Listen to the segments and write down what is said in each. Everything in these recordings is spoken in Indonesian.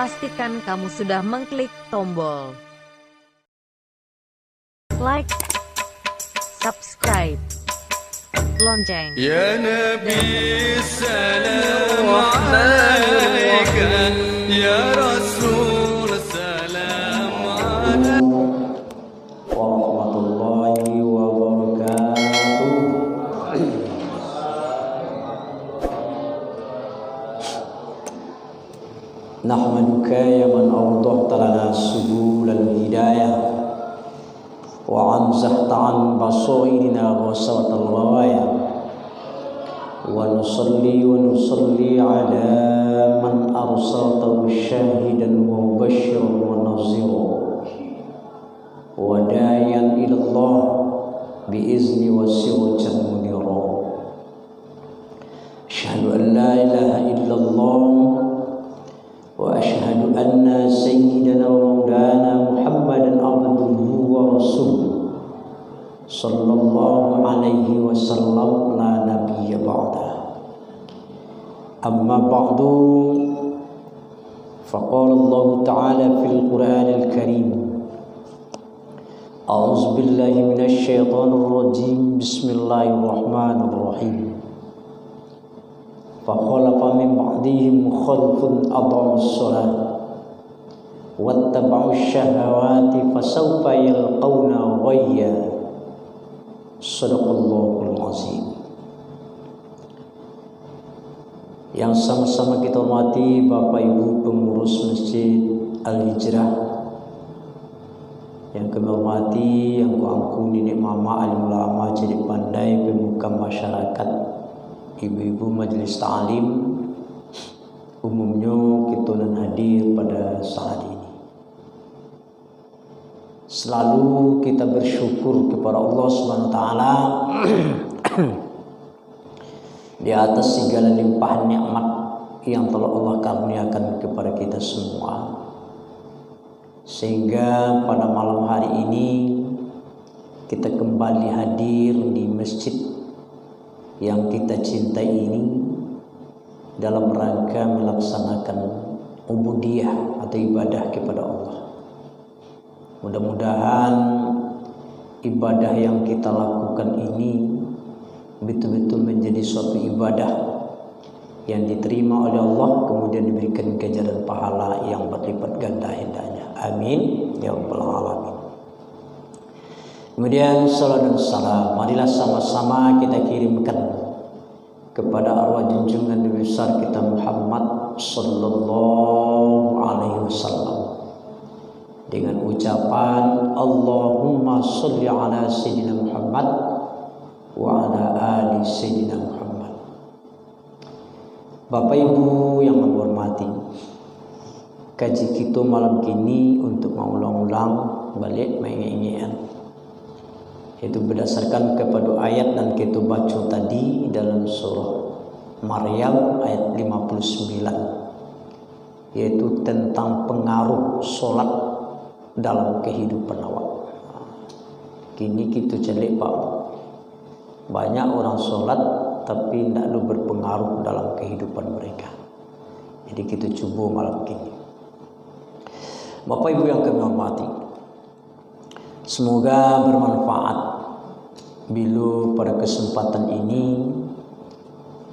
pastikan kamu sudah mengklik tombol like, subscribe, lonceng. Ya Nabi salam alaika, ya Rasul salam alaika. Warahmatullahi wabarakatuh. Nahmaduka ya man awdahta lana subulal hidayah wa anzahta an basairina ghasawatal ghawaya wa nusalli ala man arsaltahu syahidan wa mubashiran wa nazira wa dayan ilallah biizni wa sirajan munira. Asyhadu an la ilaha illallah wa asyhadu anna sayyidana wa maulana Muhammadan abduhu wa rasuluh sallallahu alaihi wasallam la nabiyya ba'da. Amma ba'du, faqala Allah ta'ala fil Qur'anil Karim, a'udzu billahi minasy syaithanir rajim, bismillahirrahmanirrahim. Fakhalafa min ba'dihim khalfun adha'us shalah wattaba'us syahawati fasawfa yalqawna ghayya. Shadaqallahul azim. Yang sama-sama kita hormati Bapak Ibu pengurus Masjid Al-Hijrah, yang kami hormati, yang kuangkuni nenek mama, alim ulama, jadi pandai, pemuka masyarakat, ibu-ibu majelis ta'lim, umumnya kita dan hadir pada saat ini. Selalu kita bersyukur kepada Allah Subhanahu wa taala di atas segala limpahan nikmat yang telah Allah karuniakan kepada kita semua, sehingga pada malam hari ini kita kembali hadir di masjid yang kita cintai ini dalam rangka melaksanakan ubudiyah atau ibadah kepada Allah. Mudah-mudahan ibadah yang kita lakukan ini betul-betul menjadi suatu ibadah yang diterima oleh Allah, kemudian diberikan ganjaran pahala yang berlipat ganda hendaknya. Amin ya rabbal alamin. Kemudian salam dan salam marilah sama-sama kita kirimkan kepada arwah junjungan Nabi besar kita Muhammad sallallahu alaihi wasallam dengan ucapan Allahumma sholli ala sayyidina Muhammad wa ala ali sayyidina Muhammad. Bapak Ibu yang kami hormati, kaji kita malam kini untuk mengulang-ulang balik mengingat, itu berdasarkan kepada ayat dan kita baca tadi dalam surah Maryam ayat 59, yaitu tentang pengaruh solat dalam kehidupan awak. Kini kita celik Pak, banyak orang solat tapi tidak berpengaruh dalam kehidupan mereka. Jadi kita cuba malam kini. Bapak Ibu yang kami hormati, semoga bermanfaat bila pada kesempatan ini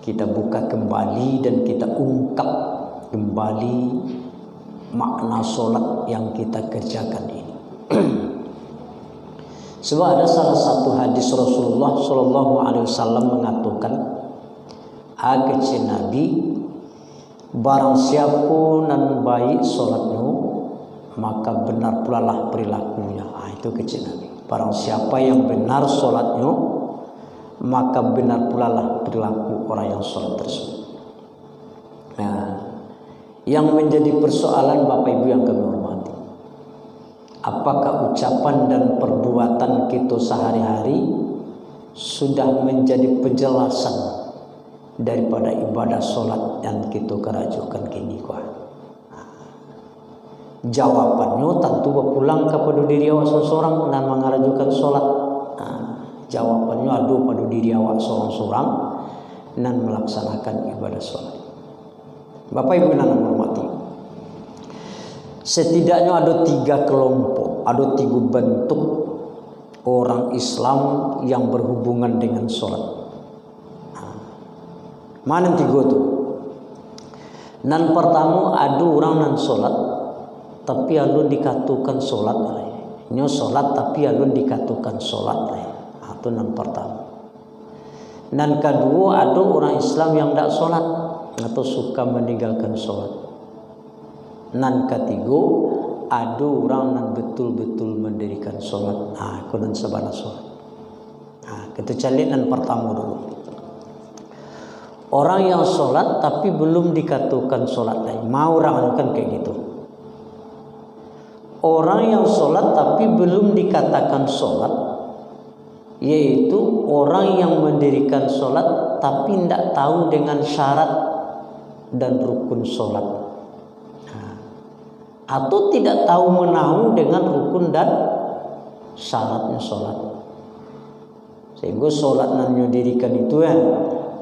kita buka kembali dan kita ungkap kembali makna solat yang kita kerjakan ini. Sebab ada salah satu hadis Rasulullah Sallallahu Alaihi Wasallam mengatakan, agaknya Nabi, barang siapa nan baik solatnya, maka benar pula lah perilakunya. Itu kecil Nabi. Barang siapa yang benar solatnya, maka benar pula lah perilaku orang yang solat tersebut. Nah, yang menjadi persoalan Bapak Ibu yang kami hormati, apakah ucapan dan perbuatan kita sehari-hari sudah menjadi penjelasan daripada ibadah solat yang kita kerajukan kini kuah? Jawabannya tentu berpulang kepada diri awak seorang dan mengarajukan solat. Jawabannya adu pada diri awak seorang-seorang dan melaksanakan ibadah solat. Bapak Ibu yang hormati, setidaknya ada 3 kelompok, ada 3 bentuk orang Islam yang berhubungan dengan sholat. Mana 3 tu? Nan pertama ada orang nan sholat tapi alun dikatakan sholat. Nyo sholat tapi alun dikatakan sholat. Itu nan pertama. Nan kedua ada orang Islam yang tidak sholat atau suka meninggalkan sholat. Nan ketiga ada orang yang betul-betul mendirikan sholat. Itu nan sabana sholat. Kita cari nan pertama dulu. Orang yang sholat tapi belum dikatakan sholat lain. Mau orang kan kayak gitu. Orang yang sholat tapi belum dikatakan sholat, yaitu orang yang mendirikan sholat tapi tidak tahu dengan syarat dan rukun sholat, atau tidak tahu menahu dengan rukun dan syaratnya sholat. Sehingga sholat yang didirikan itu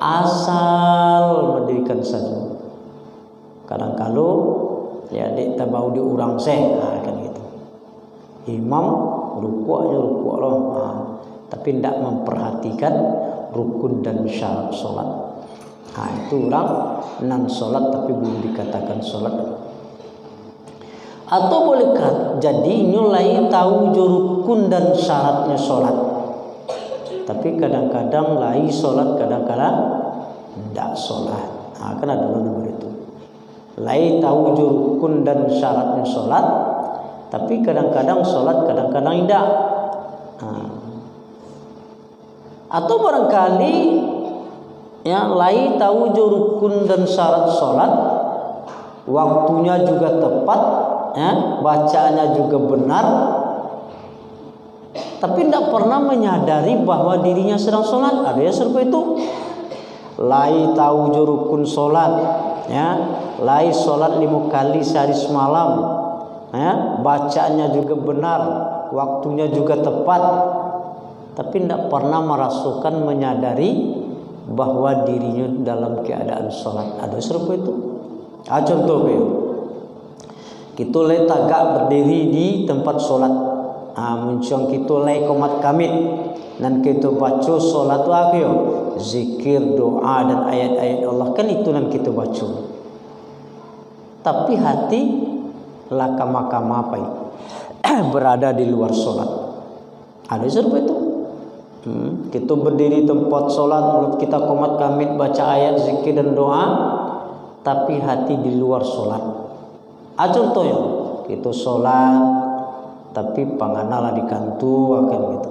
asal mendirikan saja. Kadang-kadang ya kita bau diurang kan gitu. Imam rukuknya rukuk loh, tapi tidak memperhatikan rukun dan syarat sholat. Itu orang non sholat tapi belum dikatakan sholat. Atau boleh jadi nyulai tahu rukun dan syaratnya sholat, tapi kadang-kadang lai sholat, kadang-kadang tidak sholat. Kan ada nomor itu. Lai tahu rukun dan syaratnya sholat, tapi kadang-kadang sholat, kadang-kadang tidak. Atau barangkali ya lai tahu rukun dan syarat sholat, waktunya juga tepat, ya, bacaannya juga benar, tapi tidak pernah menyadari bahwa dirinya sedang sholat. Ada yang serupa itu. Lai tahu rukun sholat, ya, lai sholat 5 kali sehari semalam, ya, bacaannya juga benar, waktunya juga tepat, tapi tidak pernah merasakan menyadari bahwa dirinya dalam keadaan sholat. Ada serupa itu. Contoh kita le tagak berdiri di tempat sholat, muncul kita le komat kamit dan kita baca sholat tu yo zikir, doa dan ayat-ayat Allah, kan itu yang kita baca. Tapi hati lakam-makam apa berada di luar sholat. Ada serupa itu. Kita berdiri tempat sholat, mulut kita komat kamit baca ayat zikir dan doa, tapi hati di luar sholat. Contohnya kita sholat tapi panganala di kantu akan gitu.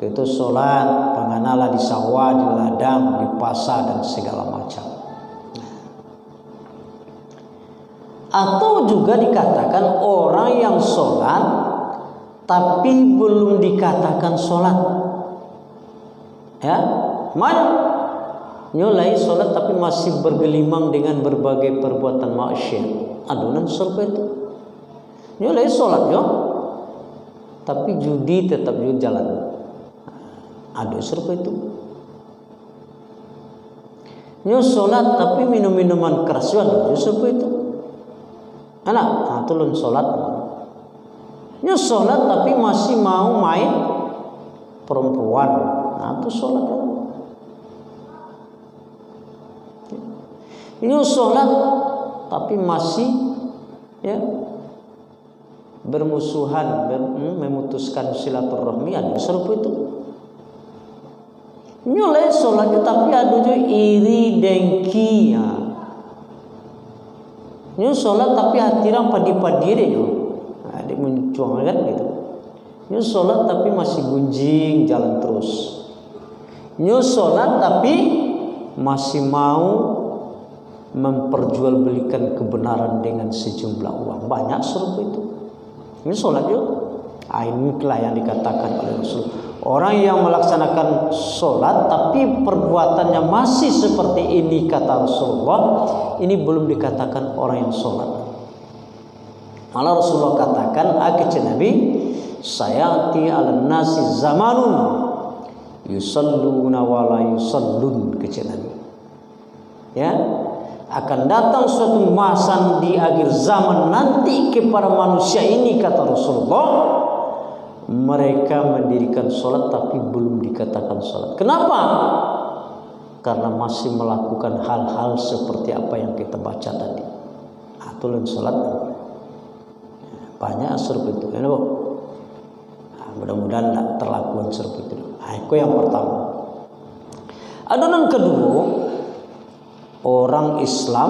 Kita sholat panganala di sawah, di ladang, di pasar dan segala macam. Atau juga dikatakan orang yang sholat tapi belum dikatakan sholat. Ya, mana nyulai sholat tapi masih bergelimang dengan berbagai perbuatan maksiat. Adunan serupa itu. Nyulai sholat yo, tapi judi tetap juga jalan. Ada serupa itu. Nyo sholat tapi minum minuman keras yo, ada serupa itu. Anak, tulun sholat. Nyo sholat tapi masih mau main perempuan. Itu sholat ya. Ini sholat tapi masih ya bermusuhan, memutuskan silaturahmi. Ada serupa itu. Nyoleh sholatnya tapi ada juga iri dengki ya. Ini sholat tapi hati orang padi-padi deh yo. Ada muncul kan gitu. Ini sholat tapi masih gunjing jalan terus. Ini sholat tapi masih mau memperjualbelikan kebenaran dengan sejumlah uang. Banyak serupa itu. Ini sholat yuk. Inilah yang dikatakan oleh Rasul. Orang yang melaksanakan sholat tapi perbuatannya masih seperti ini kata Rasulullah, ini belum dikatakan orang yang sholat. Malah Rasulullah katakan, akhirnya Nabi, sayati ala nasi zamanun yusalluna wa la yusallun, kata Nabi. Ya, akan datang suatu masa di akhir zaman nanti kepada manusia ini, kata Rasulullah, mereka mendirikan sholat tapi belum dikatakan sholat. Kenapa? Karena masih melakukan hal-hal seperti apa yang kita baca tadi. Aturan sholat banyak seperti itu, ya, mudah-mudahan tidak terlakukan seperti itu. Itu yang pertama. Adonan kedua, orang Islam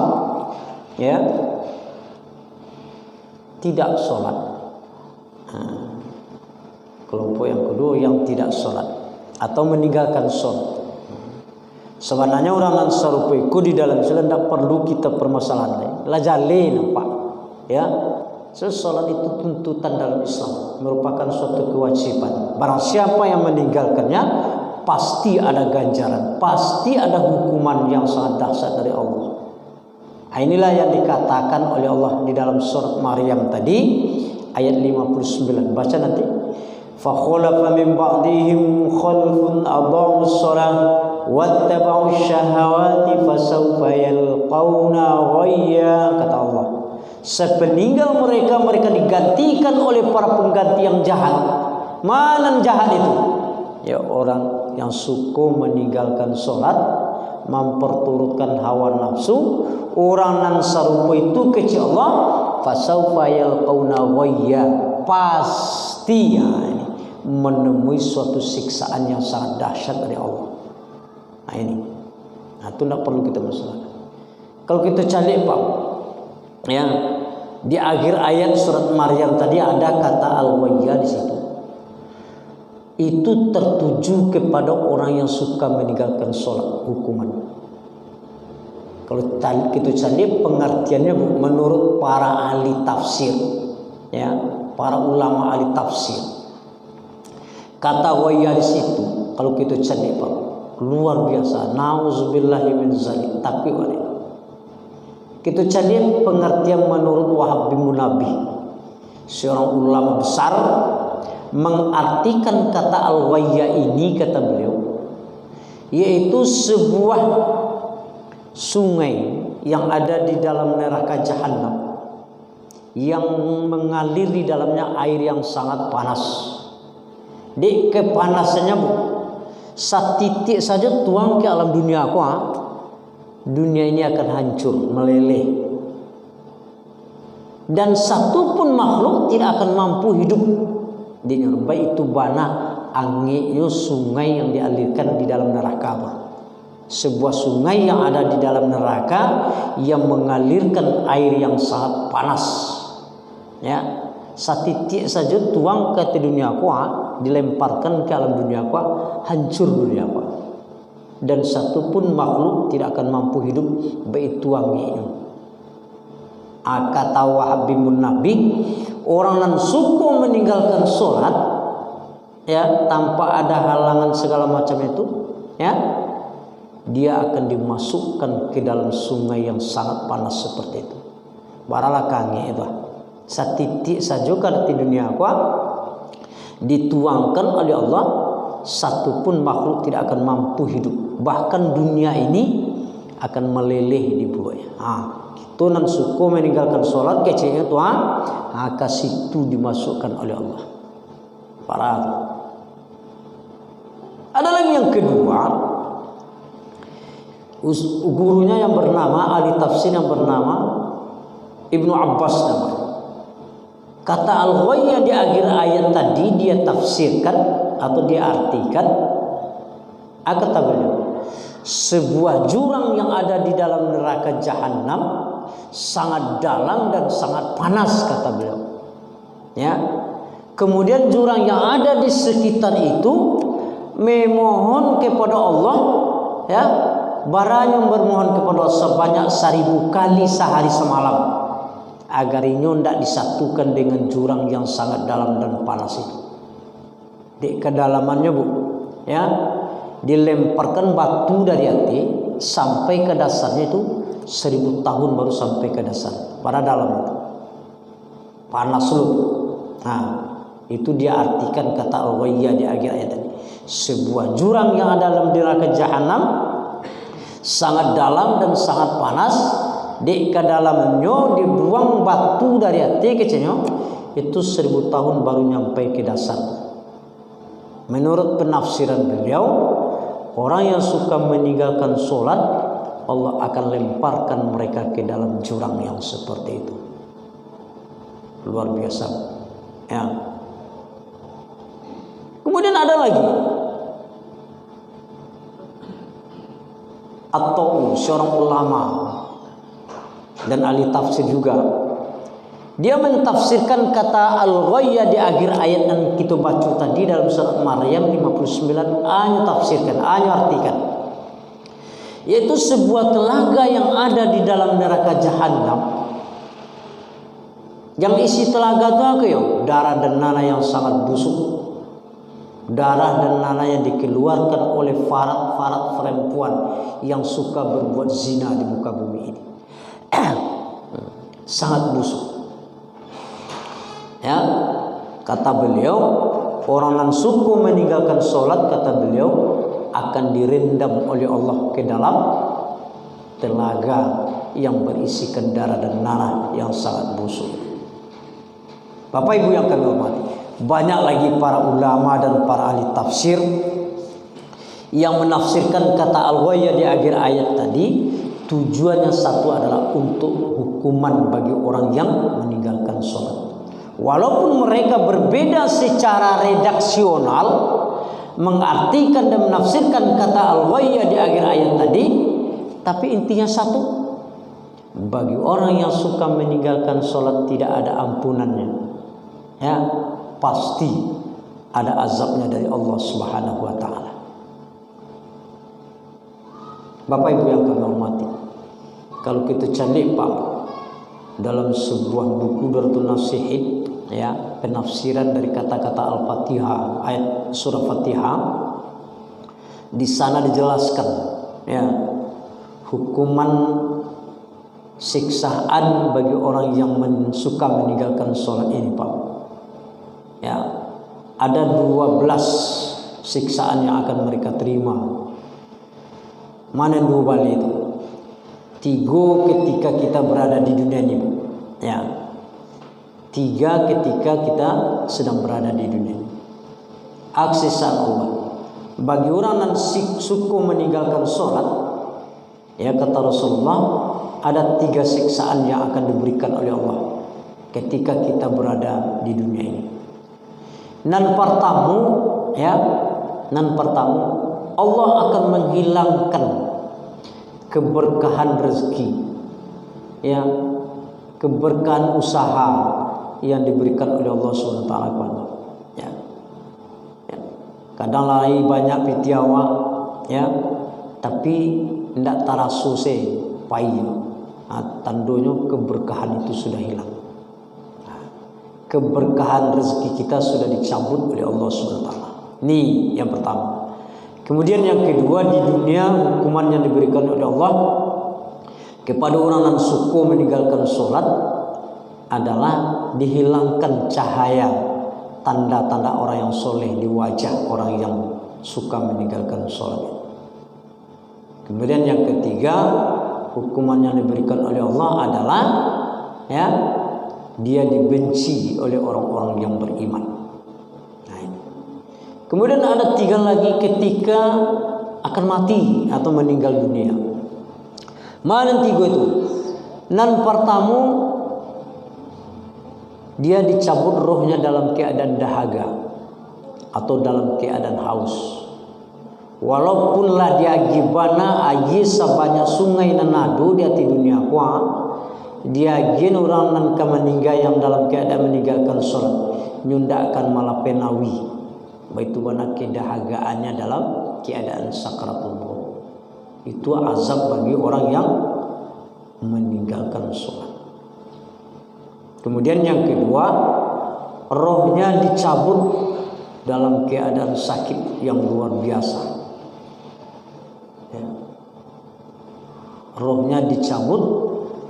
ya tidak sholat. Kelompok yang kedua yang tidak sholat atau meninggalkan sholat. Sebenarnya orang Ansar itu di dalam Islam tidak perlu kita permasalahan. Lajali nampak ya. Sholat itu tuntutan dalam Islam, merupakan suatu kewajiban. Barang siapa yang meninggalkannya pasti ada ganjaran, pasti ada hukuman yang sangat dahsyat dari Allah. Inilah yang dikatakan oleh Allah di dalam surat Maryam tadi ayat 59. Baca nanti. Fa khalafa min ba'dihim khalfun adha'us shalah wattaba'us syahawati fasawfa yalqauna ghayya, kata Allah. Sepeninggal mereka digantikan oleh para pengganti yang jahat. Mana jahat itu? Ya orang yang suka meninggalkan sholat, memperturutkan hawa nafsu. Orang nan sarupa itu kecil Allah, fasaufa yalqauna ghayya, pasti ya ini menemui suatu siksaan yang sangat dahsyat dari Allah. Nah ini, nah itu tidak perlu kita masalahkan. Kalau kita cari Pak, ya di akhir ayat surat Maryam tadi ada kata al-ghayya di situ. Itu tertuju kepada orang yang suka meninggalkan sholat, hukuman. Kalau kita cari pengertiannya menurut para ahli tafsir, ya, para ulama ahli tafsir. Kata ghayya di situ, kalau kita cari Pak, luar biasa. Nauzubillahi min zalik. Tapi kita cari pengertian menurut Wahab bin Munabih, seorang ulama besar, mengartikan kata al-ghayya ini, kata beliau, yaitu sebuah sungai yang ada di dalam neraka jahanam yang mengalir di dalamnya air yang sangat panas. Di kepanasannya setitik saja tuang ke alam dunia aku, dunia ini akan hancur, meleleh. Dan satu pun makhluk tidak akan mampu hidup di baik itu bana angin sungai yang dialirkan di dalam neraka. Sebuah sungai yang ada di dalam neraka yang mengalirkan air yang sangat panas. Ya, setitik saja tuang ke dunia aku, dilemparkan ke alam dunia aku, hancur dunia aku. Dan satu pun makhluk tidak akan mampu hidup baik tuangnya. Kata Wahab bin Munabih, orang yang suka meninggalkan sholat, ya, tanpa ada halangan segala macam itu, ya, dia akan dimasukkan ke dalam sungai yang sangat panas seperti itu. Baralah kange itu. Setitik saja kan di dunia aku dituangkan oleh Allah, satu pun makhluk tidak akan mampu hidup. Bahkan dunia ini akan meleleh di bawahnya. Itu nan suku meninggalkan sholat kecilnya Tuhan, ke situ dimasukkan oleh Allah. Parah. Ada lagi yang kedua, gurunya yang bernama ahli tafsir yang bernama Ibnu Abbas namanya. Kata al-ghayya di akhir ayat tadi dia tafsirkan atau dia artikan, kata beliau, sebuah jurang yang ada di dalam neraka jahanam sangat dalam dan sangat panas, kata beliau. Ya. Kemudian jurang yang ada di sekitar itu memohon kepada Allah, ya, barang bermohon kepada Allah sebanyak 1000 kali sehari semalam, agar ini tidak disatukan dengan jurang yang sangat dalam dan panas itu. Di kedalamannya ya, dilemparkan batu dari hati sampai ke dasarnya itu 1000 tahun baru sampai ke dasar. Pada dalam itu panas lu. Nah, itu dia artikan kata al-ghayya di akhir ayat tadi. Sebuah jurang yang ada dalam neraka jahanam sangat dalam dan sangat panas di ke dalamnya dibuang batu dari hati kecilnya, itu 1000 tahun baru nyampai ke dasar. Menurut penafsiran beliau, orang yang suka meninggalkan sholat, Allah akan lemparkan mereka ke dalam jurang yang seperti itu. Luar biasa. Ya. Kemudian ada lagi atau seorang ulama dan ahli tafsir juga, dia mentafsirkan kata al-ghayya di akhir ayat yang kita baca tadi dalam surat Maryam 59. A-nya tafsirkan, A-nya artikan, yaitu sebuah telaga yang ada di dalam neraka jahanam. Yang isi telaga itu apa ya? Darah dan nanah yang sangat busuk. Darah dan nanah yang dikeluarkan oleh farat-farat perempuan yang suka berbuat zina di muka bumi ini. Sangat busuk. Ya, kata beliau, orang yang suku meninggalkan sholat, kata beliau, akan direndam oleh Allah ke dalam telaga yang berisikan darah dan nanah yang sangat busuk. Bapak Ibu yang kami hormati, banyak lagi para ulama dan para ahli tafsir yang menafsirkan kata al-ghayya di akhir ayat tadi, tujuannya satu adalah untuk hukuman bagi orang yang meninggalkan sholat. Walaupun mereka berbeda secara redaksional mengartikan dan menafsirkan kata al-ghayya di akhir ayat tadi, tapi intinya satu. Bagi orang yang suka meninggalkan sholat tidak ada ampunannya. Ya, pasti ada azabnya dari Allah Subhanahu wa taala. Bapak Ibu yang kami hormati, kalau kita cari Pak dalam sebuah buku Darul Nasihin, ya, penafsiran dari kata-kata Al-Fatihah, ayat surah Fatihah, di sana dijelaskan, ya, hukuman siksaan bagi orang yang suka meninggalkan sholat ini, Pak. Ya, ada 12 siksaan yang akan mereka terima. Mana 2 balik itu? 3 ketika kita berada di dunia ini, ya. 3 ketika kita sedang berada di dunia ini. Aksisan Allah bagi orang yang suku meninggalkan sholat, ya, kata Rasulullah, ada 3 siksaan yang akan diberikan oleh Allah ketika kita berada di dunia ini. Nan pertama, ya, nan pertama, Allah akan menghilangkan keberkahan rezeki, ya, keberkahan usaha yang diberikan oleh Allah SWT. Ya. Ya. Kadang lagi banyak pitiawa, ya, tapi tidak tarasu se payah. Tandanya keberkahan itu sudah hilang. Keberkahan rezeki kita sudah dicabut oleh Allah SWT. Ini yang pertama. Kemudian yang kedua, di dunia hukuman yang diberikan oleh Allah kepada orang yang suku meninggalkan sholat adalah dihilangkan cahaya tanda-tanda orang yang soleh di wajah orang yang suka meninggalkan sholat. Kemudian yang ketiga, hukuman yang diberikan oleh Allah adalah, ya, dia dibenci oleh orang-orang yang beriman. Nah, ini. Kemudian ada 3 lagi ketika akan mati atau meninggal dunia. Mana 3 itu? Nan pertama, dia dicabut rohnya dalam keadaan dahaga atau dalam keadaan haus. Walaupunlah dia gibana aji sebanyak sungai nanadu dia di dunia kuah, dia gin orang nan meninggal yang dalam keadaan meninggalkan sholat nyundakan malah penawi, itu mana kedahagaannya dalam keadaan sakaratul maut. Itu azab bagi orang yang meninggalkan sholat. Kemudian yang kedua, rohnya dicabut dalam keadaan sakit yang luar biasa, ya. Rohnya dicabut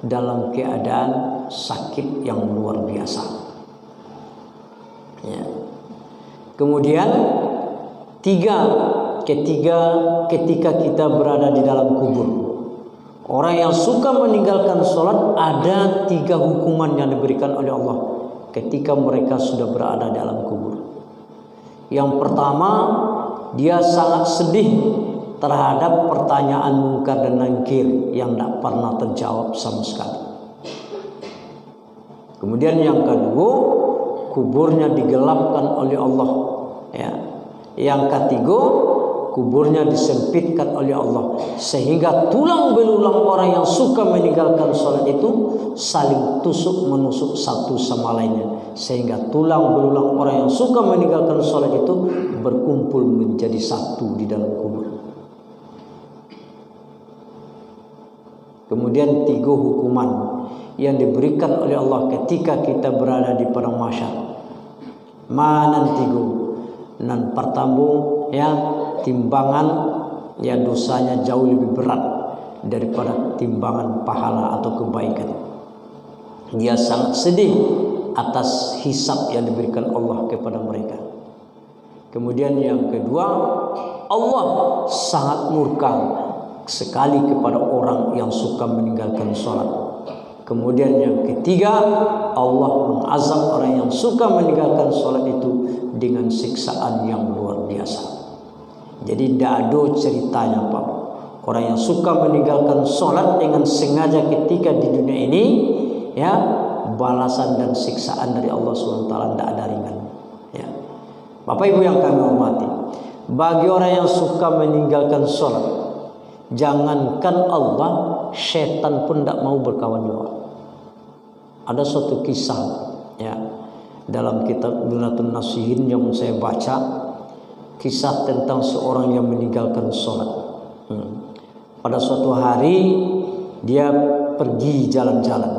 dalam keadaan sakit yang luar biasa, ya. Kemudian ketiga ketika kita berada di dalam kubur, Orang yang suka meninggalkan sholat, ada 3 hukuman yang diberikan oleh Allah ketika mereka sudah berada di alam kubur. Yang pertama, dia sangat sedih terhadap pertanyaan mungkar dan nakir yang tidak pernah terjawab sama sekali. Kemudian yang kedua, kuburnya digelapkan oleh Allah. Ya. Yang ketiga, kuburnya disempitkan oleh Allah sehingga tulang belulang orang yang suka meninggalkan sholat itu saling tusuk menusuk satu sama lainnya, sehingga tulang belulang orang yang suka meninggalkan sholat itu berkumpul menjadi satu di dalam kubur. Kemudian 3 hukuman yang diberikan oleh Allah ketika kita berada di padang mahsyar. Manan 3 nan pertambung ya, timbangan ya dosanya jauh lebih berat daripada timbangan pahala atau kebaikan. Dia sangat sedih atas hisab yang diberikan Allah kepada mereka. Kemudian yang kedua, Allah sangat murka sekali kepada orang yang suka meninggalkan sholat. Kemudian yang ketiga, Allah mengazab orang yang suka meninggalkan sholat itu dengan siksaan yang luar biasa. Jadi tidak ada ceritanya Pak. Orang yang suka meninggalkan sholat dengan sengaja ketika di dunia ini, ya, balasan dan siksaan dari Allah SWT tidak ada ringan. Ya. Bapak Ibu yang kami hormati, bagi orang yang suka meninggalkan sholat, jangankan Allah, setan pun tidak mau berkawan juga. Ada suatu kisah ya dalam kitab Duratun Nasihin yang saya baca, kisah tentang seorang yang meninggalkan sholat. Pada suatu hari dia pergi jalan-jalan,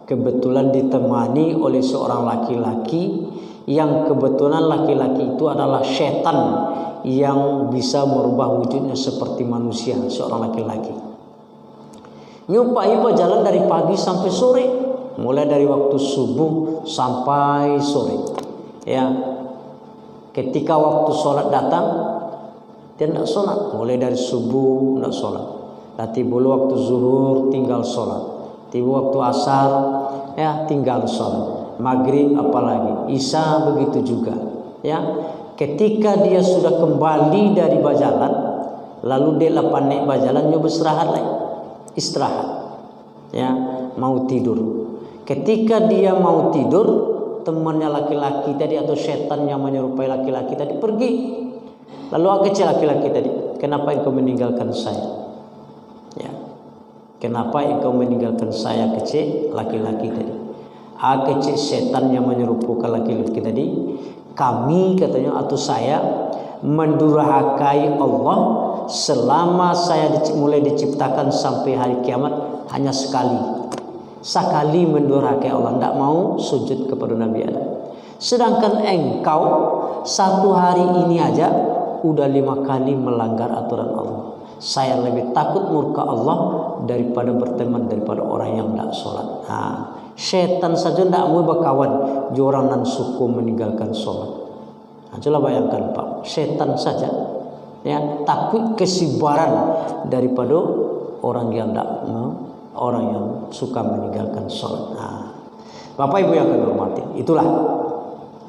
kebetulan ditemani oleh seorang laki-laki yang kebetulan laki-laki itu adalah setan yang bisa merubah wujudnya seperti manusia, seorang laki-laki. Nyupai jalan dari pagi sampai sore, mulai dari waktu subuh sampai sore. Ya, ketika waktu sholat datang, dia tidak sholat. Mulai dari subuh tidak sholat. Nanti bulu waktu zuhur tinggal sholat. Tiba waktu asar, ya tinggal sholat. Maghrib apalagi, isya begitu juga. Ya, ketika dia sudah kembali dari bajalan, lalu dia lepas naik bajalan, nyoba istirahat, ya, mau tidur. Ketika dia mau tidur, temannya laki-laki tadi atau setan yang menyerupai laki-laki tadi pergi. Lalu kecil laki-laki tadi, kenapa engkau meninggalkan saya? Ya, kenapa engkau meninggalkan saya, kecil laki-laki tadi? Kecil setan yang menyerupai laki-laki tadi, kami katanya atau saya mendurhakai Allah selama saya mulai diciptakan sampai hari kiamat hanya sekali mendurhakai Allah, tidak mau sujud kepada Nabi Adam. Sedangkan engkau satu hari ini aja udah 5 kali melanggar aturan Allah. Saya lebih takut murka Allah daripada berteman daripada orang yang tidak sholat. Nah, setan saja tidak mau berkawan orang yang suku meninggalkan sholat. Nah, coba bayangkan Pak, setan saja ya takut kesibaran daripada orang yang tidak orang yang suka meninggalkan sholat. Nah, Bapak Ibu yang kami hormati, itulah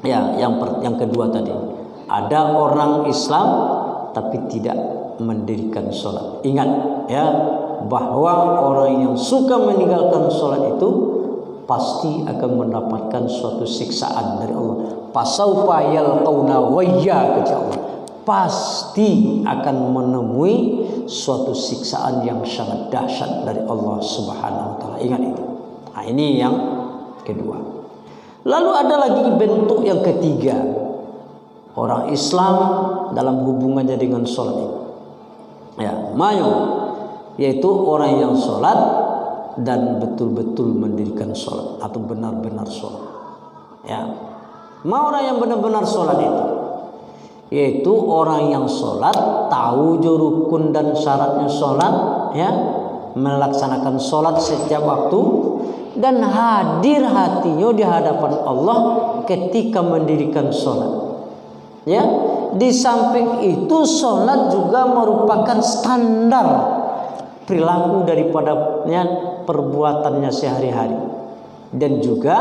ya yang kedua tadi. Ada orang Islam tapi tidak mendirikan sholat. Ingat ya bahwa orang yang suka meninggalkan sholat itu pasti akan mendapatkan suatu siksaan dari Allah. Pasaufa yalqauna wayya, kata Allah. Pasti akan menemui suatu siksaan yang sangat dahsyat dari Allah Subhanahu wa taala. Ingat itu. Nah, ini yang kedua. Lalu ada lagi bentuk yang ketiga. Orang Islam dalam hubungannya dengan sholat itu. Ya, yaitu orang yang sholat dan betul-betul mendirikan sholat atau benar-benar sholat. Ya, orang yang benar-benar sholat itu, yaitu orang yang sholat tahu rukun dan syaratnya sholat, ya, melaksanakan sholat setiap waktu dan hadir hatinya di hadapan Allah ketika mendirikan sholat. Ya, di samping itu sholat juga merupakan standar perilaku daripadanya perbuatannya sehari-hari, dan juga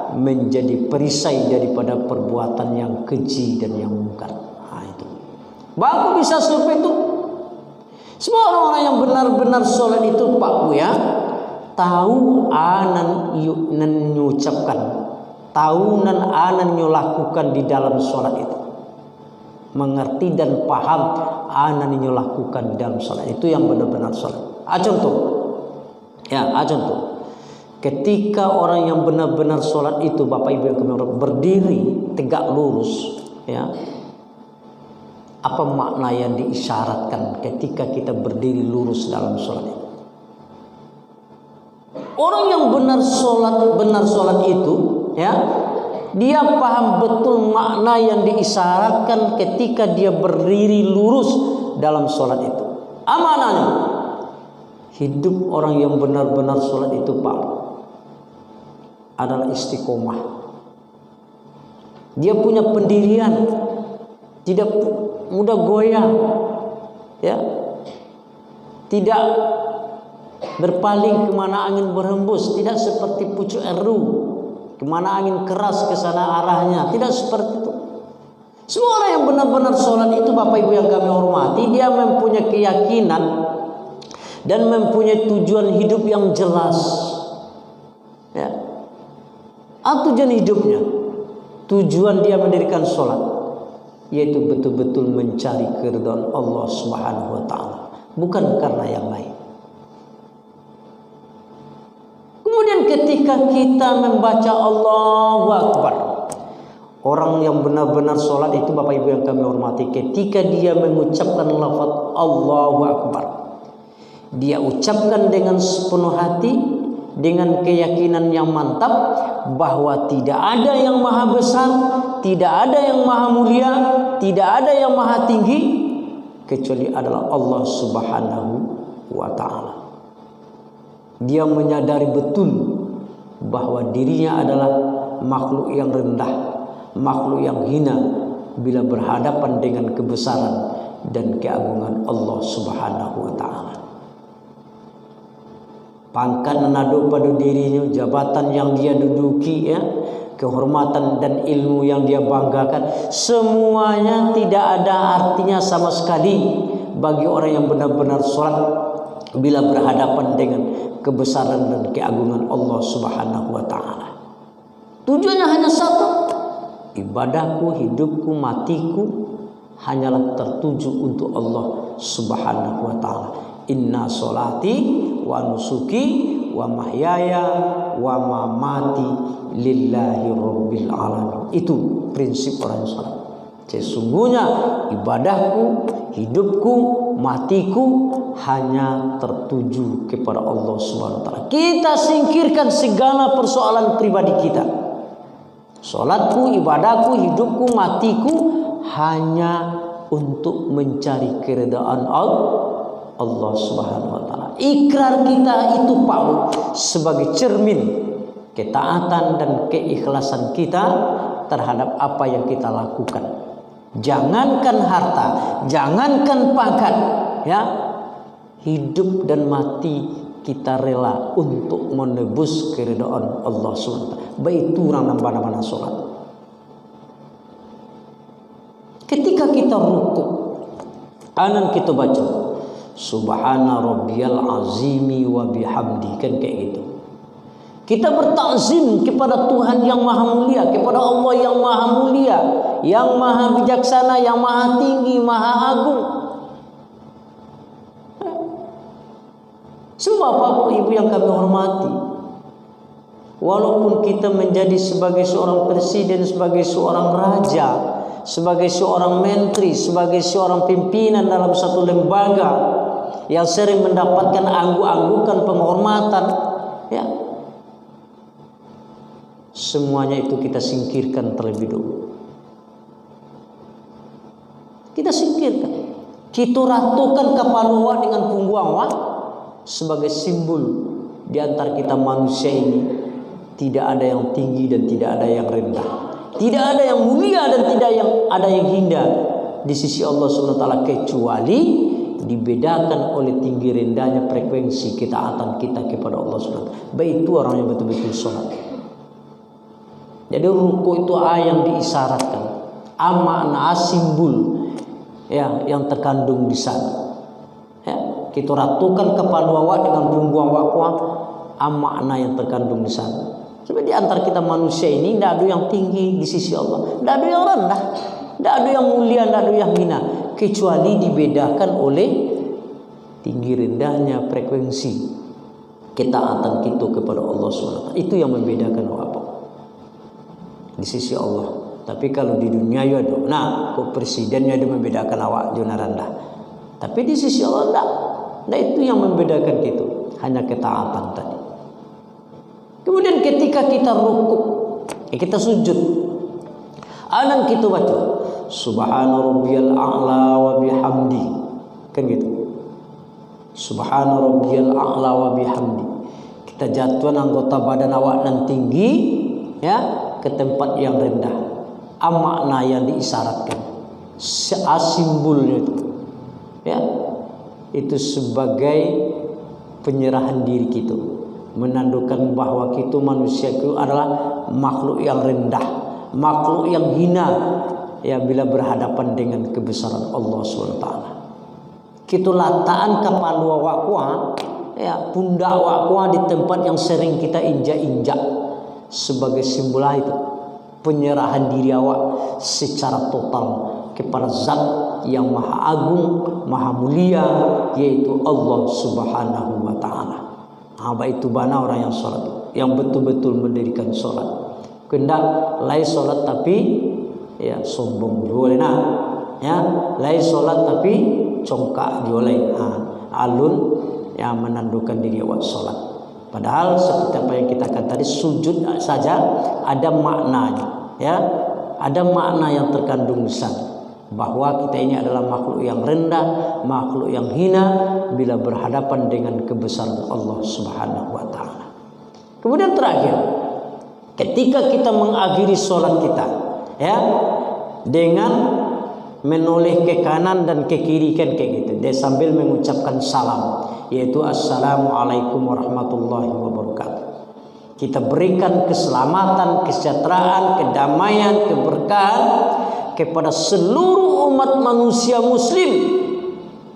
menjadi perisai daripada perbuatan yang keji dan yang mungkar. Nah, itu baku bisa seperti itu. Semua orang-orang yang benar-benar sholat itu Pak Buya tahu anan nyucapkan, tahu nan anan lakukan di dalam sholat itu, mengerti dan paham anan lakukan di dalam sholat itu yang benar-benar sholat. Contoh, contoh. Ketika orang yang benar-benar sholat itu, Bapak Ibu yang kami hormati, berdiri tegak lurus, ya, apa makna yang diisyaratkan ketika kita berdiri lurus dalam sholat itu? Orang yang benar sholat itu, ya, dia paham betul makna yang diisyaratkan ketika dia berdiri lurus dalam sholat itu. Apa maknanya? Hidup orang yang benar-benar sholat itu Pak adalah istiqomah. Dia punya pendirian, tidak mudah goyah, ya, tidak berpaling kemana angin berhembus, tidak seperti pucuk eru, kemana angin keras ke sana arahnya, tidak seperti itu. Semua orang yang benar-benar sholat itu Bapak Ibu yang kami hormati, dia mempunyai keyakinan dan mempunyai tujuan hidup yang jelas, ya. Tujuan hidupnya, tujuan dia mendirikan sholat, yaitu betul-betul mencari keridhaan Allah Subhanahu wa Ta'ala, bukan karena yang lain. Kemudian ketika kita membaca Allahu Akbar, orang yang benar-benar sholat itu Bapak Ibu yang kami hormati, ketika dia mengucapkan lafaz Allahu Akbar, dia ucapkan dengan sepenuh hati, dengan keyakinan yang mantap bahwa tidak ada yang maha besar, tidak ada yang maha mulia, tidak ada yang maha tinggi kecuali adalah Allah Subhanahu wa Ta'ala. Dia menyadari betul bahwa dirinya adalah makhluk yang rendah, makhluk yang hina bila berhadapan dengan kebesaran dan keagungan Allah Subhanahu wa Ta'ala. Pangkat nado pada dirinya, jabatan yang dia duduki, ya, kehormatan dan ilmu yang dia banggakan, semuanya tidak ada artinya sama sekali bagi orang yang benar-benar sholat bila berhadapan dengan kebesaran dan keagungan Allah Subhanahu wa Ta'ala. Tujuannya hanya satu, ibadahku, hidupku, matiku hanyalah tertuju untuk Allah Subhanahu wa Ta'ala. Inna sholati wa nusuki wa mahyaya wa mamati lillahi rabbil alamin. Itu prinsip orang sholat. Sesungguhnya ibadahku, hidupku, matiku hanya tertuju kepada Allah Subhanahu wa Ta'ala. Kita singkirkan segala persoalan pribadi kita. Sholatku, ibadahku, hidupku, matiku hanya untuk mencari keridhaan Allah Subhanahu wa Ta'ala. Ikrar kita itu Pak sebagai cermin ketaatan dan keikhlasan kita terhadap apa yang kita lakukan. Jangankan harta, jangankan pangkat, ya, hidup dan mati kita rela untuk menebus keridhaan Allah Subhanahu wa Ta'ala. Baik turang nambah-nambah sholat. Ketika kita rukuk, anan kita baca Subhana rabbiyal azimi wa bihamdi, kan kayak gitu. Kita bertakzim kepada Tuhan yang maha mulia, kepada Allah yang maha mulia, yang maha bijaksana, yang maha tinggi, maha agung. Semua Bapak Ibu yang kami hormati, walaupun kita menjadi sebagai seorang presiden, sebagai seorang raja, sebagai seorang menteri, sebagai seorang pimpinan dalam satu lembaga yang sering mendapatkan angguk-anggukan penghormatan, ya, semuanya itu kita singkirkan terlebih dulu. Kita singkirkan, kita ratukan kapanuwa dengan pungguangwa sebagai simbol di antara kita manusia ini. Tidak ada yang tinggi dan tidak ada yang rendah, tidak ada yang mulia dan tidak ada yang hina di sisi Allah Subhanahu wa Ta'ala, kecuali dibedakan oleh tinggi rendahnya frekuensi ketaatan kita kepada Allah SWT. Baik itu orang yang betul-betul sholat. Jadi ruku itu yang diisyaratkan, makna simbol ya yang terkandung di sana. Ya, kita ratukan kepala awak dengan punggung awak makna yang terkandung di sana. Sebab di antara kita manusia ini tidak ada yang tinggi di sisi Allah, tidak ada yang rendah, tidak ada yang mulia, tidak ada yang hina, kecuali dibedakan oleh tinggi rendahnya frekuensi ketaatan kita kepada Allah SWT. Itu yang membedakan apa di sisi Allah. Tapi kalau di dunia ya ada, kok presidennya ada membedakan awak zona rendah. Tapi di sisi Allah tidak. Nah itu yang membedakan kita, hanya ketaatan tadi. Kemudian ketika kita rukuk, kita sujud, anan kita baca Subhana rabbiyal a'la wa bihamdi, kan gitu. Subhana rabbiyal a'la wa bihamdi. Kita jatuhan anggota badan awak yang tinggi ya ke tempat yang rendah. Makna yang diisyaratkan, simbolnya itu ya, itu sebagai penyerahan diri kita, menandakan bahwa kita manusia itu adalah makhluk yang rendah, makhluk yang hina ya bila berhadapan dengan kebesaran Allah SWT. Kita lataan kepala wakwa ya, pundak wakwa di tempat yang sering kita injak-injak sebagai simbol itu penyerahan diri awak secara total kepada zat yang maha agung, maha mulia, yaitu Allah Subhanahu wa ta'ala. Itu bana orang yang sholat, yang betul-betul mendirikan sholat. Kendak lai sholat tapi ya sombong boleh ya, lai sholat tapi congkak boleh, alun yang menandakan diri awak sholat. Padahal seperti apa yang kita katakan tadi, sujud saja ada maknanya, ya, ada makna yang terkandung di sana, bahwa kita ini adalah makhluk yang rendah, makhluk yang hina bila berhadapan dengan kebesaran Allah Subhanahu wa ta'ala. Kemudian terakhir, ketika kita mengakhiri sholat kita ya dengan menoleh ke kanan dan ke kiri kan kayak gitu, dia sambil mengucapkan salam, yaitu assalamualaikum warahmatullahi wabarakatuh. Kita berikan keselamatan, kesejahteraan, kedamaian, keberkahan kepada seluruh umat manusia muslim,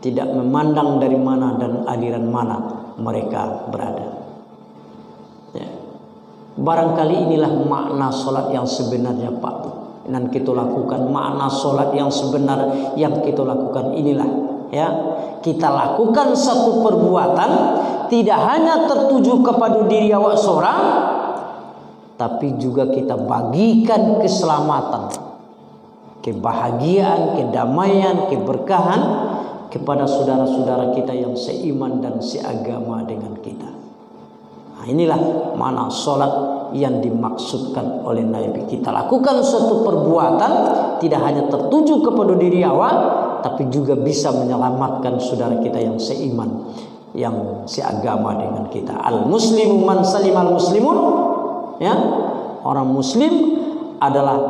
tidak memandang dari mana dan aliran mana mereka berada. Ya. Barangkali inilah makna solat yang sebenarnya Pak. Dan kita lakukan makna solat yang sebenar yang kita lakukan inilah, ya, kita lakukan satu perbuatan tidak hanya tertuju kepada diri awak seorang, tapi juga kita bagikan keselamatan, kebahagiaan, kedamaian, keberkahan kepada saudara-saudara kita yang seiman dan seagama dengan kita. Nah, inilah mana solat yang dimaksudkan oleh Nabi. Kita lakukan suatu perbuatan tidak hanya tertuju kepada diri awak, tapi juga bisa menyelamatkan saudara kita yang seiman, yang seagama dengan kita. Al muslimu man salimal muslimun, ya, orang muslim adalah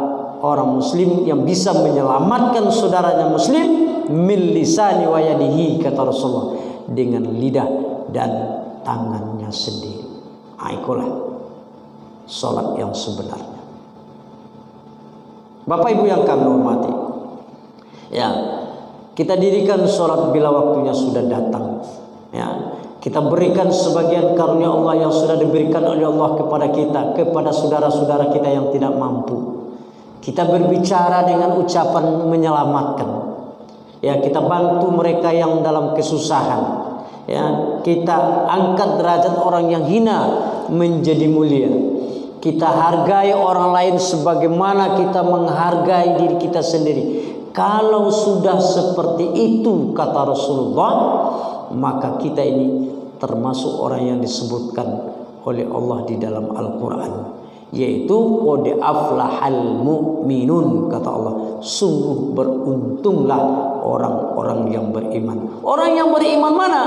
orang muslim yang bisa menyelamatkan saudaranya muslim min lisani wa yadihi, kata Rasulullah, dengan lidah dan tangannya sendiri. Itulah solat yang sebenarnya. Bapak Ibu yang kami hormati, ya, kita dirikan solat bila waktunya sudah datang, ya, kita berikan sebagian karunia Allah yang sudah diberikan oleh Allah kepada kita, kepada saudara-saudara kita yang tidak mampu. Kita berbicara dengan ucapan menyelamatkan, ya, kita bantu mereka yang dalam kesusahan, ya, kita angkat derajat orang yang hina menjadi mulia. Kita hargai orang lain sebagaimana kita menghargai diri kita sendiri. Kalau sudah seperti itu, kata Rasulullah, maka kita ini termasuk orang yang disebutkan oleh Allah di dalam Al-Quran, yaitu qad aflahal mu'minun, kata Allah, sungguh beruntunglah orang-orang yang beriman. Orang yang beriman mana?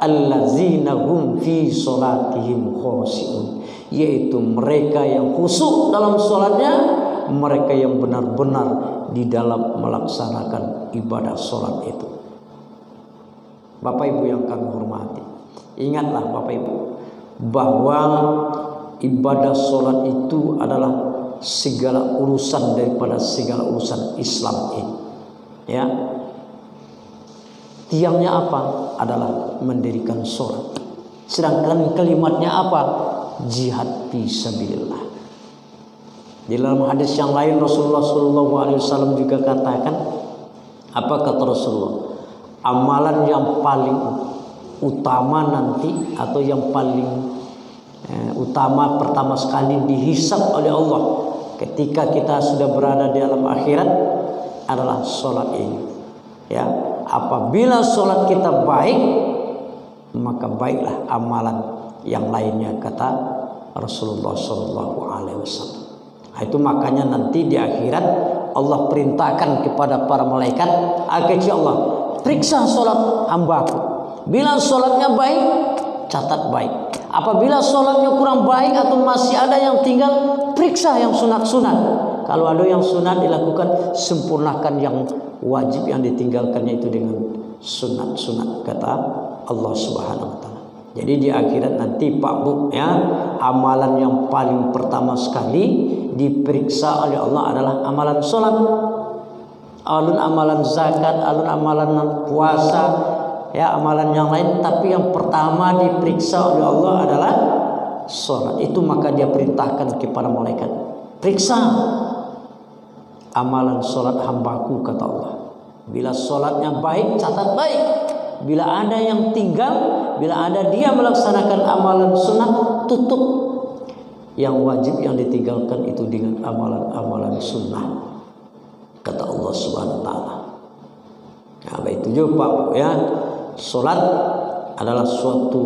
Allazina hum fi sholatihim khoshi'un, yaitu mereka yang khusyuk dalam sholatnya, mereka yang benar-benar di dalam melaksanakan ibadah sholat itu. Bapak Ibu yang kami hormati, ingatlah Bapak Ibu bahwa ibadah sholat itu adalah segala urusan daripada segala urusan Islam ini. Ya, tiangnya apa? Adalah mendirikan sholat. Sedangkan kalimatnya apa? Jihad fi sabilillah. Di dalam hadis yang lain Rasulullah SAW juga katakan, apa kata Rasulullah? Amalan yang paling utama nanti atau yang paling utama pertama sekali dihisab oleh Allah ketika kita sudah berada di alam akhirat adalah sholat ini. Ya, apabila sholat kita baik, maka baiklah amalan yang lainnya, kata Rasulullah SAW. Itu makanya nanti di akhirat Allah perintahkan kepada para malaikat, "Ya Allah, periksa sholat hambaku. Bila sholatnya baik, catat baik. Apabila sholatnya kurang baik atau masih ada yang tinggal, periksa yang sunat-sunat. Kalau ada yang sunat dilakukan, sempurnakan yang wajib yang ditinggalkannya itu dengan sunat-sunat," kata Allah Subhanahu wa taala. Jadi di akhirat nanti Pak Bu, ya, amalan yang paling pertama sekali diperiksa oleh Allah adalah amalan sholat, alun amalan zakat, alun amalan puasa, ya, amalan yang lain. Tapi yang pertama diperiksa oleh Allah adalah sholat. Itu maka dia perintahkan kepada malaikat, periksa amalan sholat hambaku, kata Allah. Bila sholatnya baik, catat baik. Bila ada yang tinggal, bila ada dia melaksanakan amalan sunnah, tutup yang wajib yang ditinggalkan itu dengan amalan-amalan sunnah, kata Allah Subhanahu wa taala. Ya, itu juga Pak, ya, salat adalah suatu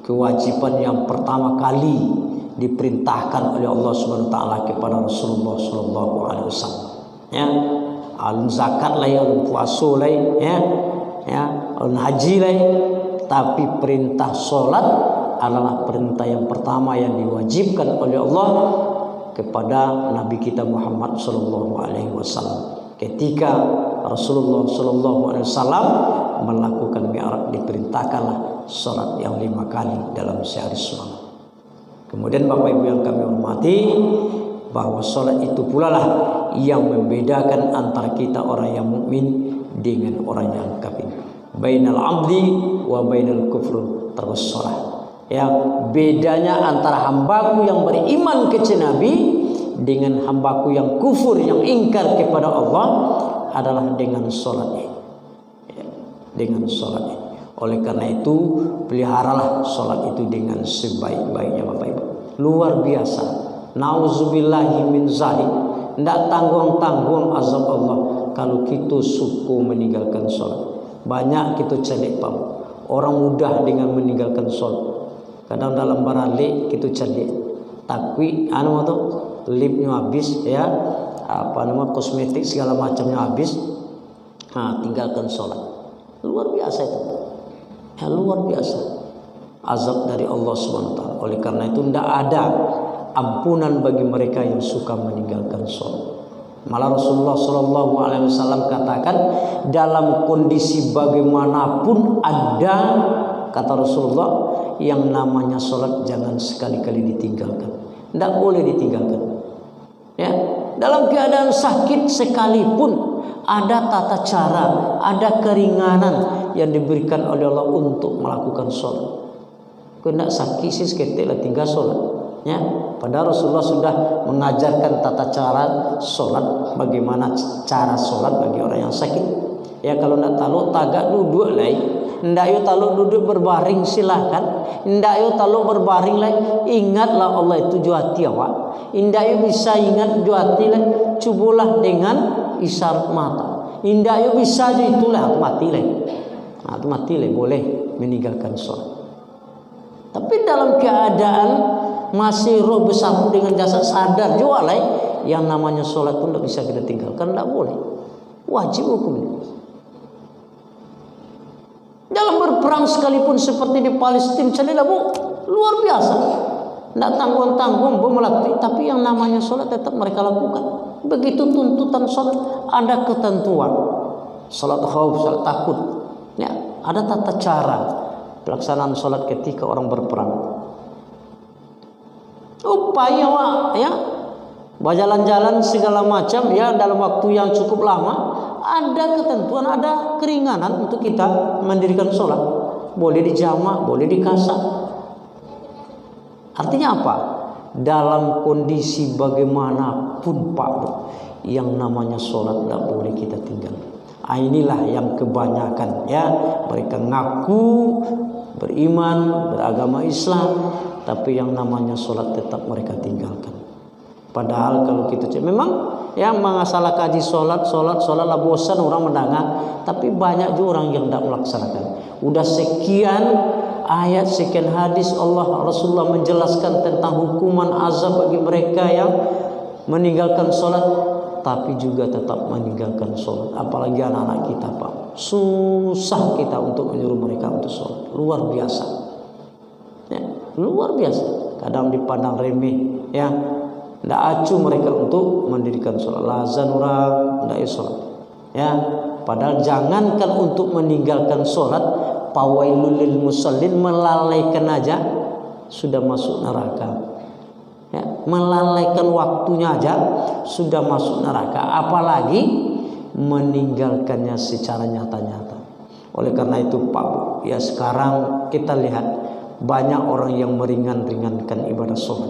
kewajiban yang pertama kali diperintahkan oleh Allah Subhanahu wa taala kepada Rasulullah sallallahu alaihi wasallam. Ya, alun zakat lah, alun puasa lah, ya, alun haji lah, tapi perintah salat adalah perintah yang pertama yang diwajibkan oleh Allah kepada Nabi kita Muhammad sallallahu alaihi wasallam. Ketika Rasulullah sallallahu alaihi wasallam melakukan mi'raj, diperintahkanlah salat yang 5 kali dalam sehari semalam. Kemudian Bapak Ibu yang kami hormati, bahwa salat itu pula lah yang membedakan antara kita orang yang mukmin dengan orang yang kafir. Bainal abdi wa bainal kufur terus salat. Ya, bedanya antara hambaku yang beriman kepada Nabi dengan hambaku yang kufur, yang ingkar kepada Allah adalah dengan salat ini. Ya, dengan salat ini. Oleh karena itu, peliharalah salat itu dengan sebaik-baiknya Bapak Ibu. Luar biasa. Nauzubillahi min zalik. Tidak tanggung-tanggung azab Allah kalau kita suku meninggalkan salat. Banyak kita celik Pak. Orang mudah dengan meninggalkan salat. Kadang dalam barang kita celik. Tapi tu lipnya habis, ya, kosmetik segala macamnya habis. Tinggalkan salat. Luar biasa itu. Ya, luar biasa. Azab dari Allah SWT. Oleh karena itu tidak ada ampunan bagi mereka yang suka meninggalkan salat. Malah Rasulullah SAW katakan, dalam kondisi bagaimanapun ada, kata Rasulullah, yang namanya salat jangan sekali-kali ditinggalkan. Tidak boleh ditinggalkan. Ya, dalam keadaan sakit sekalipun ada tata cara, ada keringanan yang diberikan oleh Allah untuk melakukan salat. Kena sakit sih seketiklah tinggal salat. Ya, padahal Rasulullah sudah mengajarkan tata cara solat, bagaimana cara solat bagi orang yang sakit. Ya, kalau nak tahu tagak duduk lagi, ndak yo tahu duduk berbaring silakan, ndak yo tahu berbaring lagi, ingatlah Allah itu juati awak. Ndak yo bisa ingat juati lagi, cubulah dengan isyarat mata. Ndak yo bisa je itulah mati lagi. Itu mati lagi, boleh meninggalkan solat. Tapi dalam keadaan masih roh bersatu dengan jasad, sadar juga lah, yang namanya sholat pun tidak bisa kita tinggalkan, tidak boleh, wajib hukumnya. Dalam berperang sekalipun seperti di Palestina, celilah Bu, luar biasa, tidak tanggung-tanggung melatih, tapi yang namanya sholat tetap mereka lakukan. Begitu tuntutan sholat, ada ketentuan, sholat khauf, sholat takut, ya, Ada tata cara pelaksanaan sholat ketika orang berperang. Upaya ya, berjalan-jalan segala macam ya dalam waktu yang cukup lama, ada ketentuan, ada keringanan untuk kita mendirikan sholat. Boleh dijamak, boleh dikasak. Artinya apa? Dalam kondisi bagaimanapun Pak, yang namanya sholat tidak boleh kita tinggal. Inilah yang kebanyakan ya, mereka ngaku beriman, beragama Islam, tapi yang namanya sholat tetap mereka tinggalkan. Padahal kalau kita memang yang masalah kaji sholat lah bosan orang mendengar, tapi banyak juga orang yang tidak melaksanakan. Udah sekian ayat, sekian hadis Allah Rasulullah menjelaskan tentang hukuman azab bagi mereka yang meninggalkan sholat, tapi juga tetap meninggalkan sholat. Apalagi anak-anak kita Pak, susah kita untuk menyuruh mereka untuk sholat. Luar biasa ya, luar biasa. Kadang dipandang remeh ya, tidak acuh mereka untuk mendirikan sholat. Lazan orang tidak sholat ya. Padahal jangankan untuk meninggalkan sholat, fawailul lil musallin, melalaikan aja sudah masuk neraka ya, melalaikan waktunya aja sudah masuk neraka, apalagi meninggalkannya secara nyata-nyata. Oleh karena itu Pak Bu, ya sekarang kita lihat banyak orang yang meringankan ibadah sholat,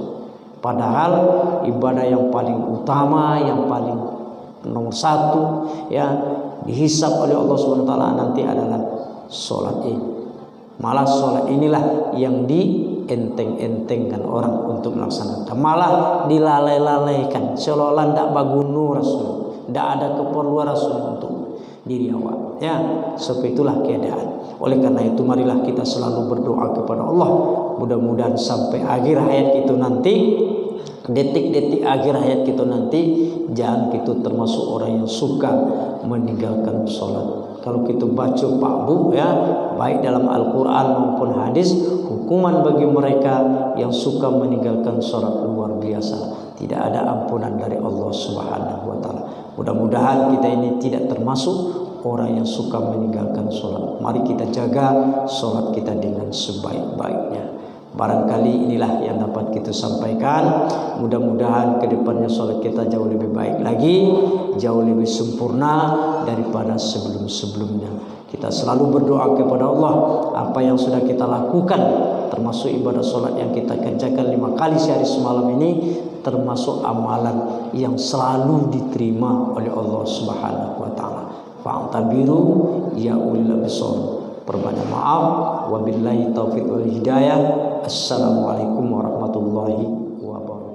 padahal ibadah yang paling utama, yang paling nomor satu ya, dihisab oleh Allah SWT nanti adalah sholat ini. Malah sholat inilah yang dienteng-entengkan orang untuk melaksanakan, malah dilalai-lalaikan, seolah-olah tidak bagunu Rasul, tidak ada keperluan Rasul untuk diri awak ya. Seperti itulah keadaan. Oleh karena itu marilah kita selalu berdoa kepada Allah, mudah-mudahan sampai akhir hayat itu nanti, detik-detik akhir hayat kita nanti, jangan kita termasuk orang yang suka meninggalkan sholat. Kalau kita baca Pak Bu ya, baik dalam Al-Quran maupun hadis, hukuman bagi mereka yang suka meninggalkan sholat luar biasa. Tidak ada ampunan dari Allah Subhanahu wa Ta'ala. Mudah-mudahan kita ini tidak termasuk orang yang suka meninggalkan sholat. Mari kita jaga sholat kita dengan sebaik-baiknya. Barangkali inilah yang dapat kita sampaikan. Mudah-mudahan kedepannya sholat kita jauh lebih baik lagi, jauh lebih sempurna daripada sebelum-sebelumnya. Kita selalu berdoa kepada Allah, apa yang sudah kita lakukan, termasuk ibadah sholat yang kita kerjakan 5 kali sehari semalam ini, termasuk amalan yang selalu diterima oleh Allah Subhanahu wa Ta'ala. Fa'tabiru ya ulil absar. Perbanyak maaf. Wabillahi taufiq wal hidayah. Assalamualaikum warahmatullahi wabarakatuh.